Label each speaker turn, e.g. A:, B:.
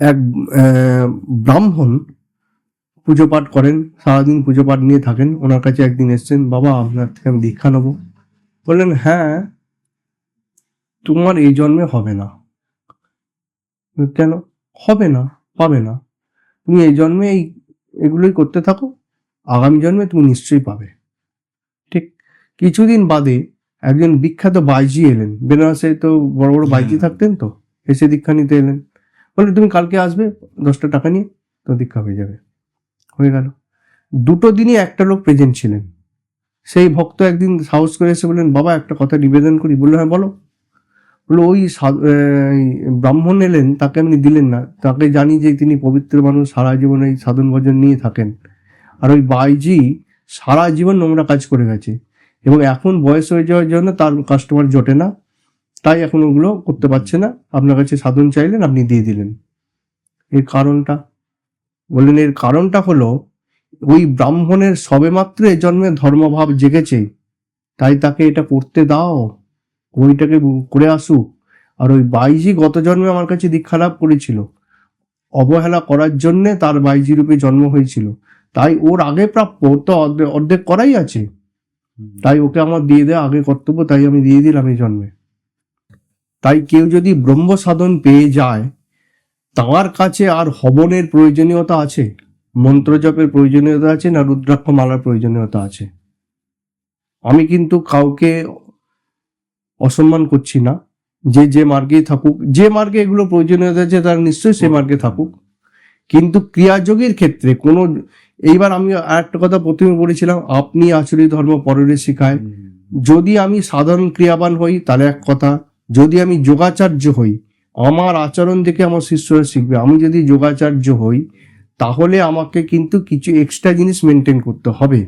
A: এক ব্রাহ্মণ পুজো পাঠ করেন, সারাদিন পুজো পাঠ নিয়ে থাকেন। ওনার কাছে একদিন এসছেন, বাবা আপনার থেকে আমি দীক্ষা নেবো। বললেন, হ্যাঁ তোমার এই জন্মে হবে না। কেন হবে না? পাবে না, তুমি এই জন্মে এগুলোই করতে থাকো, আগামী জন্মে তুমি নিশ্চয়ই পাবে। ঠিক কিছুদিন বাদে একজন বিখ্যাত বাইজি এলেন, বেনারসে তো বড় বড় বাইজি থাকতেন, তো এসে দীক্ষা নিতে এলেন। বলে তুমি কালকে আসবে 10টা টাকা নিয়ে, তো দীক্ষা হয়ে যাবে। হয়ে গেল। 2 দিনই একটা লোক প্রেজেন্ট ছিলেন। সেই ভক্ত একদিন সাহস করে এসে বললেন, বাবা একটা কথা নিবেদন করি। বললো, হ্যাঁ বলো। বললো, ওই ব্রাহ্মণ এলেন, তাকে আপনি দিলেন না। তাকে জানি যে তিনি পবিত্র মানুষ, সারা জীবন এই সাধন ভজন নিয়ে থাকেন। আর ওই বাইজি সারা জীবন নোংরা কাজ করে গেছে, এবং এখন বয়স হয়ে যাওয়ার জন্য তার কাস্টমার জোটে না, তাই এখন ওগুলো করতে পারছে না। আপনার কাছে সাধন চাইলেন, আপনি দিয়ে দিলেন। এর কারণটা? বললেন, এর কারণটা হলো ওই ব্রাহ্মণের সবেমাত্র এ জন্মে ধর্মভাব জেগেছে, তাই তাকে এটা করতে দাও, ওইটাকে করে আসুক। আর ওই বাইজি গত জন্মে আমার কাছে দীক্ষা লাভ করেছিল, অবহেলা করার জন্যে তার বাইজি রূপে জন্ম হয়েছিল, তাই ওর আগে প্রাপ্য, ওর তো অর্ধেক করাই আছে, তাই ওকে আমার দিয়ে দেওয়া আগে কর্তব্য, তাই আমি দিয়ে দিলাম এই জন্মে। তাই কেউ যদি ব্রহ্ম সাধন পেয়ে যায়, তার কাছে আর হবনের প্রয়োজনীয়তা আছে, মন্ত্র জপের প্রয়োজনীয়তা আছে না, রুদ্রাক্ষ মালার প্রয়োজনীয়তা আছে? আমি কিন্তু কাউকে অসম্মান করছি না, যে মার্গেই থাকুক, যে মার্গে এগুলো প্রয়োজনীয়তা আছে তার নিশ্চয়ই সে মার্গে থাকুক। কিন্তু ক্রিয়াযোগের ক্ষেত্রে কোনো, এইবার আমি আরেকটা কথা প্রথমে বলেছিলাম, আপনি আচরি ধর্ম পরের শিখায়। যদি আমি সাধারণ ক্রিয়াবান হই তাহলে এক কথা, যদি আমি যোগাচার্য হই, আমার আচরণ দেখে আমার শিষ্যরা শিখবে। আমি যদি যোগাচার্য হই, তাহলে আমাকে কিন্তু কিছু এক্সট্রা জিনিস মেনটেন করতে হবে।